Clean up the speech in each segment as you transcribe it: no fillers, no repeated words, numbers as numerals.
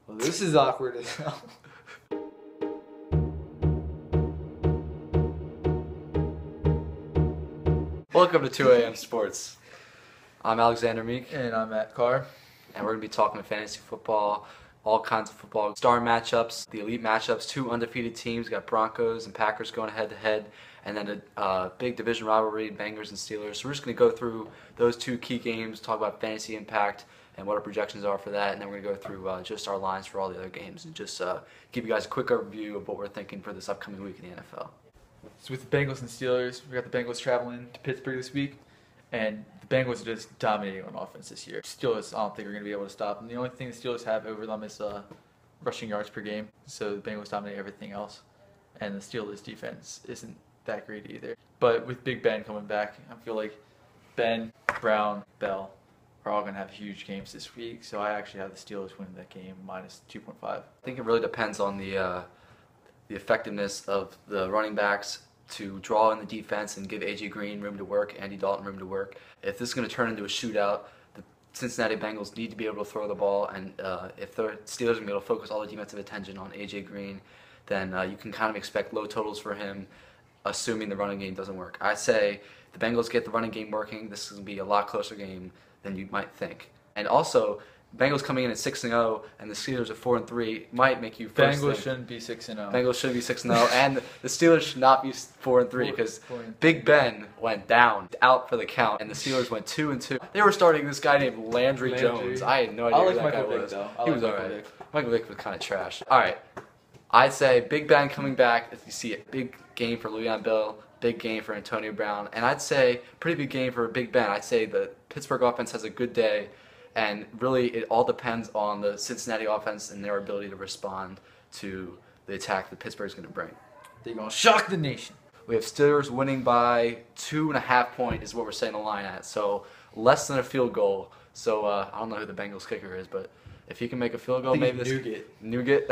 Well, this is awkward as hell. Welcome to 2 a.m. Sports. I'm Alexander Meek, And I'm Matt Carr. and we're going to be talking fantasy football, all kinds of football, star matchups, the elite matchups, two undefeated teams. We got Broncos and Packers going head-to-head, and then a big division rivalry, Bengals and Steelers. So we're just going to go through those two key games, talk about fantasy impact and what our projections are for that, and then we're going to go through just our lines for all the other games and just give you guys a quick overview of what we're thinking for this upcoming week in the NFL. So with the Bengals and Steelers, we got the Bengals traveling to Pittsburgh this week, and the Bengals are just dominating on offense this year. Steelers, I don't think are going to be able to stop them. The only thing the Steelers have over them is rushing yards per game, so the Bengals dominate everything else, and the Steelers' defense isn't that great either. But with Big Ben coming back, I feel like Ben, Brown, Bell are all going to have huge games this week, so I actually have the Steelers winning that game minus 2.5. I think it really depends on the effectiveness of the running backs to draw in the defense and give A.J. Green room to work, Andy Dalton room to work. If this is going to turn into a shootout, the Cincinnati Bengals need to be able to throw the ball, and if the Steelers are going to be able to focus all the defensive attention on A.J. Green, then you can kind of expect low totals for him, assuming the running game doesn't work. I say the Bengals get the running game working, this is going to be a lot closer game than you might think. And also, Bengals coming in at 6-0 and the Steelers at 4-3 might make you first Bengals think shouldn't be 6-0. Bengals should be 6-0 and the Steelers should not be 4-3 because Big Ben went down, out for the count, and the Steelers went 2-2. They were starting this guy named Landry Jones. I had no idea who that guy was. He was alright. Michael Vick was kind of trash. All right, I'd say Big Ben coming back. If you see a big game for Le'Veon Bell, big game for Antonio Brown, and I'd say pretty big game for Big Ben. I'd say the Pittsburgh offense has a good day. And really, it all depends on the Cincinnati offense and their ability to respond to the attack that Pittsburgh's going to bring. They're going to shock the nation. We have Steelers winning by 2.5 points is what we're setting the line at. So less than a field goal. So I don't know who the Bengals kicker is, but if he can make a field goal, maybe this Nugent.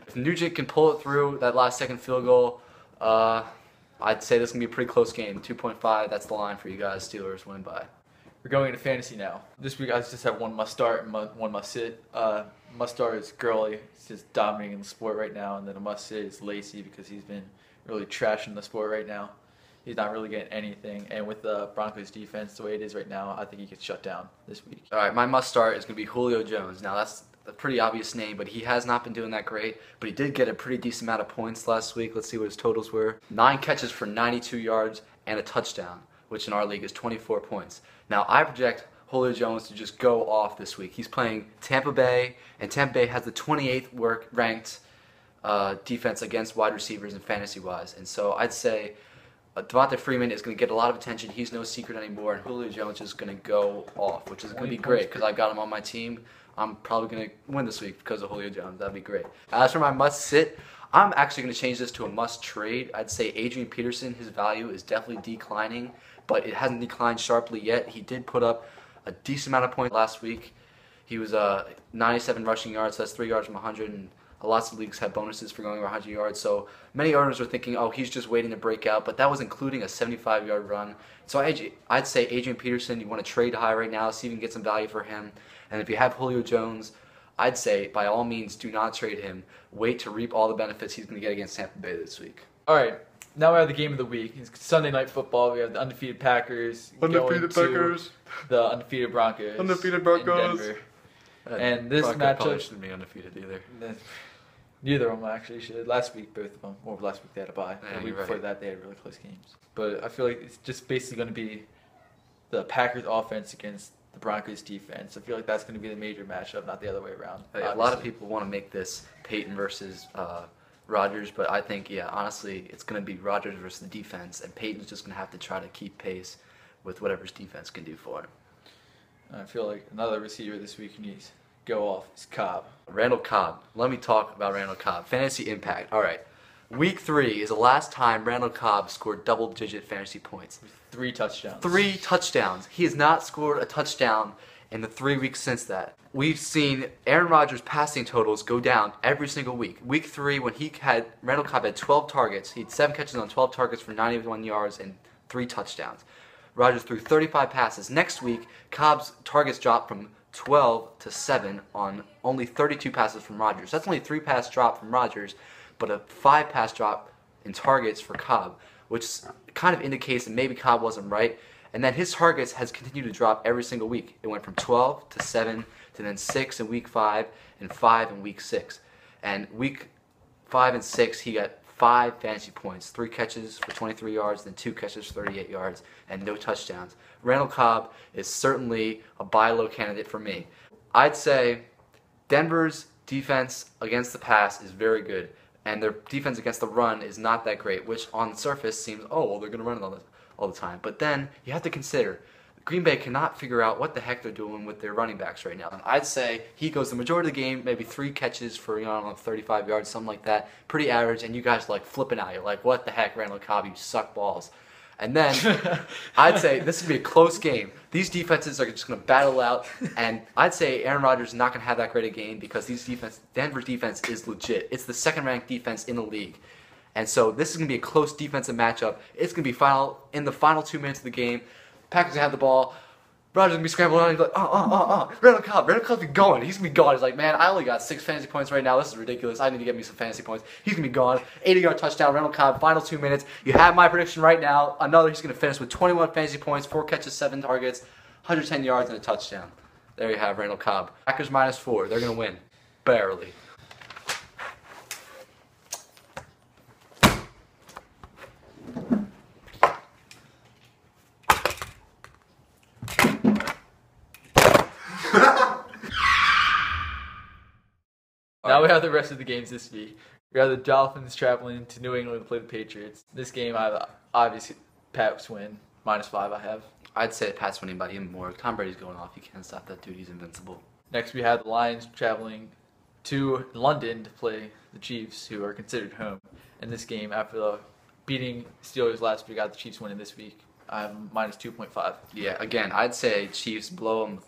If Nugent can pull it through that last second field goal, I'd say this is going to be a pretty close game. 2.5, that's the line for you guys. Steelers winning by. We're going into fantasy now. This week I just have one must start and one must sit. Must start is Gurley. He's just dominating the sport right now. And then a must sit is Lacey because he's been really trashing the sport right now. He's not really getting anything. And with the Broncos defense the way it is right now, I think he gets shut down this week. All right, my must start is going to be Julio Jones. Now, that's a pretty obvious name, but he has not been doing that great. But he did get a pretty decent amount of points last week. Let's see what his totals were. 9 catches for 92 yards and a touchdown, which in our league is 24 points. Now, I project Julio Jones to just go off this week. He's playing Tampa Bay, and Tampa Bay has the 28th ranked defense against wide receivers and fantasy-wise. And so I'd say Devonta Freeman is going to get a lot of attention. He's no secret anymore, and Julio Jones is going to go off, which is going to be great because I got him on my team. I'm probably going to win this week because of Julio Jones. That'd be great. As for my must-sit, I'm actually going to change this to a must-trade. I'd say Adrian Peterson, his value is definitely declining, but it hasn't declined sharply yet. He did put up a decent amount of points last week. He was 97 rushing yards, so that's 3 yards from 100, and lots of leagues have bonuses for going over 100 yards. So many owners are thinking, oh, he's just waiting to break out, but that was including a 75-yard run. So I'd say Adrian Peterson, you want to trade high right now, see if you can get some value for him. And if you have Julio Jones, I'd say by all means do not trade him. Wait to reap all the benefits he's going to get against Tampa Bay this week. All right. Now we have the game of the week. It's Sunday Night Football. We have the undefeated Packers going to the undefeated Broncos. In Denver. And this matchup probably shouldn't be undefeated either. Neither of them actually should. Last week, both of them. Or last week they had a bye. Yeah, the week before that, they had really close games. But I feel like it's just basically going to be the Packers offense against the Broncos defense. I feel like that's going to be the major matchup, not the other way around. A lot of people want to make this Peyton versus Rodgers, but I think, yeah, honestly, it's going to be Rodgers versus the defense, and Peyton's just going to have to try to keep pace with whatever his defense can do for him. I feel like another receiver this week who needs to go off is Cobb. Randall Cobb. Let me talk about Randall Cobb. Fantasy impact. All right. Week 3 is the last time Randall Cobb scored double-digit fantasy points. 3 touchdowns. 3 touchdowns. He has not scored a touchdown in the 3 weeks since that. We've seen Aaron Rodgers' passing totals go down every single week. Week 3, when Randall Cobb had 12 targets, he had 7 catches on 12 targets for 91 yards and 3 touchdowns. Rodgers threw 35 passes. Next week, Cobb's targets dropped from 12-7 on only 32 passes from Rodgers. That's only 3 pass drop from Rodgers, but a 5 pass drop in targets for Cobb, which kind of indicates that maybe Cobb wasn't right. And then his targets has continued to drop every single week. It went from 12 to 7 to then 6 in week 5 and 5 in week 6. And week 5 and 6, he got 5 fantasy points, 3 catches for 23 yards, then 2 catches for 38 yards, and no touchdowns. Randall Cobb is certainly a buy low candidate for me. I'd say Denver's defense against the pass is very good, and their defense against the run is not that great, which on the surface seems, oh, well, they're going to run it all the time. But then you have to consider Green Bay cannot figure out what the heck they're doing with their running backs right now. And I'd say he goes the majority of the game, maybe 3 catches for, I don't know, 35 yards, something like that. Pretty average, and you guys are like flipping out. You're like, what the heck, Randall Cobb, you suck balls. And then I'd say this is going to be a close game. These defenses are just going to battle out, and I'd say Aaron Rodgers is not going to have that great a game because Denver's defense is legit. It's the second-ranked defense in the league. And so this is going to be a close defensive matchup. It's going to be in the final 2 minutes of the game. Packers going to have the ball. Rodgers going to be scrambling around. He's like, Randall Cobb's be going. He's going to be gone. He's like, man, I only got 6 fantasy points right now. This is ridiculous. I need to get me some fantasy points. He's going to be gone. 80-yard touchdown, Randall Cobb, final 2 minutes. You have my prediction right now. He's going to finish with 21 fantasy points, 4 catches, 7 targets, 110 yards, and a touchdown. There you have Randall Cobb. Packers -4. They're going to win. Barely. Now we have the rest of the games this week. We have the Dolphins traveling to New England to play the Patriots. This game, I have obviously Pats win, -5 I have. I'd say Pats winning by even more. Tom Brady's going off. You can't stop that dude. He's invincible. Next, we have the Lions traveling to London to play the Chiefs, who are considered home. In this game, after beating Steelers last week, I got the Chiefs winning this week. I'm -2.5. Yeah, again, I'd say Chiefs blow them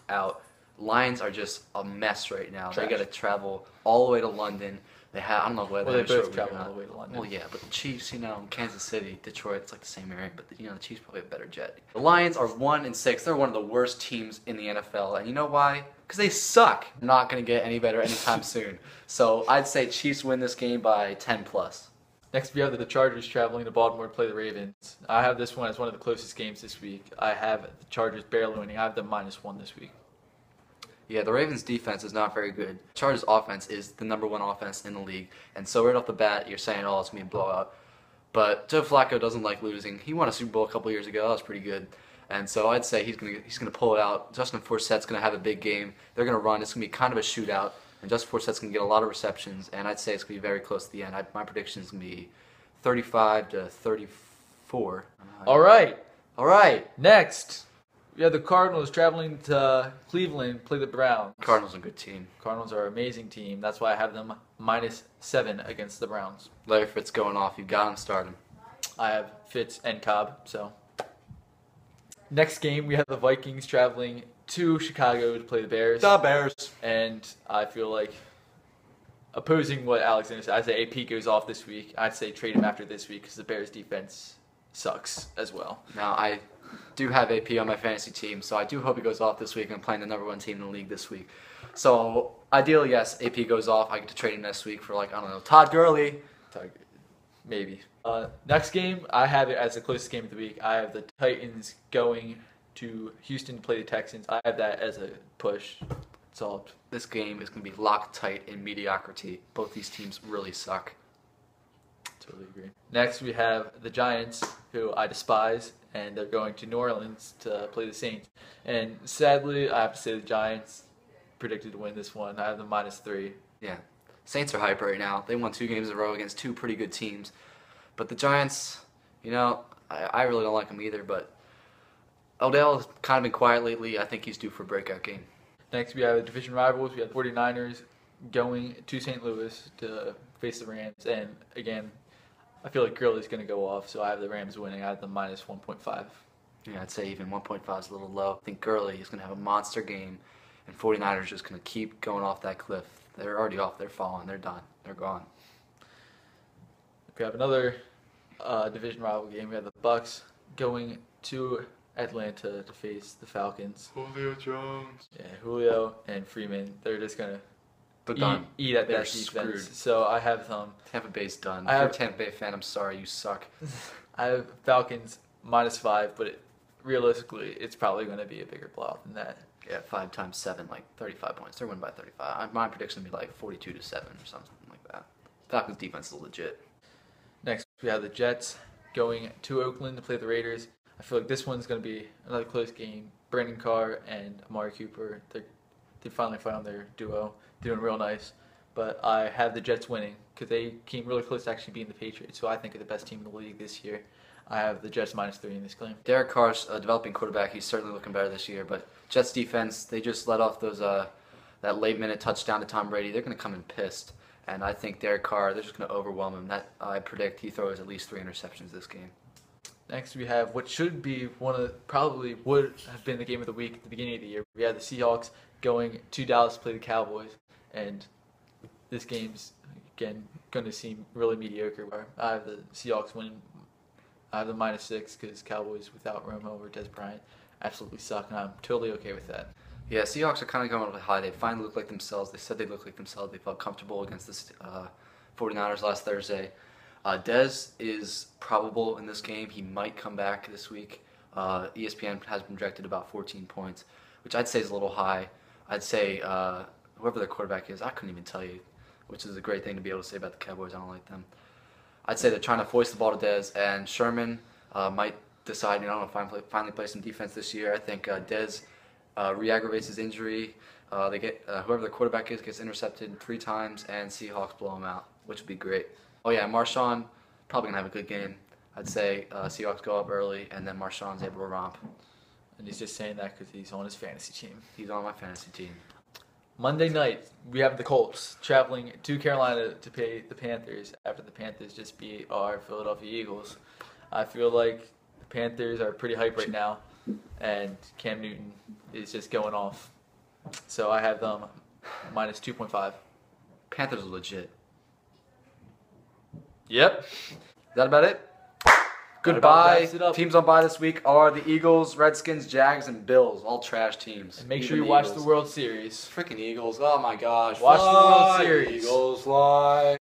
out. Lions are just a mess right now. Trash. They got to travel all the way to London. I don't know whether they they're both travel all the way to London. Well, yeah, but the Chiefs, Kansas City, Detroit, it's like the same area, but the Chiefs probably have a better jet. The Lions are 1-6. They're one of the worst teams in the NFL, and you know why? Because they suck. They're not going to get any better anytime soon. So I'd say Chiefs win this game by 10+. Next, we have the Chargers traveling to Baltimore to play the Ravens. I have this one as one of the closest games this week. I have the Chargers barely winning. I have them -1 this week. Yeah, the Ravens' defense is not very good. Chargers' offense is the #1 offense in the league. And so right off the bat, you're saying, oh, it's going to be a blowout. But Joe Flacco doesn't like losing. He won a Super Bowl a couple years ago. That was pretty good. And so I'd say he's going to pull it out. Justin Forsett's going to have a big game. They're going to run. It's going to be kind of a shootout. And Justin Forsett's going to get a lot of receptions. And I'd say it's going to be very close to the end. My prediction is going to be 35-34. All right. Next. We have the Cardinals traveling to Cleveland to play the Browns. Cardinals are a good team. Cardinals are an amazing team. That's why I have them -7 against the Browns. Larry Fitz going off. You've got him starting. I have Fitz and Cobb, so. Next game, we have the Vikings traveling to Chicago to play the Bears. The Bears. And I feel like opposing what Alexander said, I'd say AP goes off this week. I'd say trade him after this week because the Bears defense sucks as well. Now, I do have AP on my fantasy team, so I do hope he goes off this week. I'm playing the #1 team in the league this week. So, ideally, yes, AP goes off. I get to trade him next week for, Todd Gurley. Maybe. Next game, I have it as the closest game of the week. I have the Titans going to Houston to play the Texans. I have that as a push. Solved. This game is going to be Loctite in mediocrity. Both these teams really suck. Totally agree. Next, we have the Giants, who I despise, and they're going to New Orleans to play the Saints. And sadly, I have to say the Giants predicted to win this one. I have them -3. Yeah. Saints are hype right now. They won 2 games in a row against 2 pretty good teams. But the Giants, I really don't like them either. But Odell's kind of been quiet lately. I think he's due for a breakout game. Next, we have the division rivals. We have the 49ers going to St. Louis to face the Rams. And again, I feel like Gurley's going to go off, so I have the Rams winning. I have them -1.5. Yeah, I'd say even 1.5 is a little low. I think Gurley is going to have a monster game, and 49ers just going to keep going off that cliff. They're already off. They're falling. They're done. They're gone. We have another division rival game. We have the Bucks going to Atlanta to face the Falcons. Julio Jones. Yeah, Julio and Freeman, they're just going They're to done. eat at They're that defense. screwed. So I have them. Tampa Bay's done. I If you're a have- Tampa Bay fan, I'm sorry, you suck. I have Falcons -5, but realistically, it's probably going to be a bigger blowout than that. Yeah, 5 times 7, like 35 points. They're winning by 35. My prediction would be like 42-7 or something like that. Falcons defense is legit. Next, we have the Jets going to Oakland to play the Raiders. I feel like this one's going to be another close game. Brandon Carr and Amari Cooper, they finally found their duo, doing real nice. But I have the Jets winning because they came really close to actually beating the Patriots, who I think are the best team in the league this year. I have the Jets -3 in this game. Derek Carr's a developing quarterback. He's certainly looking better this year. But Jets defense, they just let off those that late-minute touchdown to Tom Brady. They're going to come in pissed. And I think Derek Carr, they're just going to overwhelm him. I predict he throws at least 3 interceptions this game. Next, we have what should be probably would have been the game of the week at the beginning of the year. We had the Seahawks going to Dallas to play the Cowboys, and this game's again going to seem really mediocre. I have the Seahawks winning. I have the -6 because Cowboys without Romo or Des Bryant absolutely suck, and I'm totally okay with that. Yeah, Seahawks are kind of going on a high. They finally look like themselves. They said they looked like themselves. They felt comfortable against the 49ers last Thursday. Dez is probable in this game. He might come back this week. ESPN has been projected about 14 points, which I'd say is a little high. I'd say whoever their quarterback is, I couldn't even tell you, which is a great thing to be able to say about the Cowboys. I don't like them. I'd say they're trying to foist the ball to Dez, and Sherman might decide, I don't know, finally play some defense this year. I think Dez re-aggravates his injury. They get whoever the quarterback is gets intercepted 3 times, and Seahawks blow him out, which would be great. Oh yeah, Marshawn probably gonna have a good game. I'd say Seahawks go up early, and then Marshawn's able to romp. And he's just saying that because he's on his fantasy team. He's on my fantasy team. Monday night, we have the Colts traveling to Carolina to play the Panthers after the Panthers just beat our Philadelphia Eagles. I feel like the Panthers are pretty hype right now, and Cam Newton is just going off. So I have them -2.5. Panthers are legit. Yep. Is that about it? That about Goodbye. wraps it up. Teams on bye this week are the Eagles, Redskins, Jags, and Bills. All trash teams. And make Even sure you the watch Eagles. the World Series. Freaking Eagles. Oh my gosh. Watch the World Fly, Series. Eagles fly.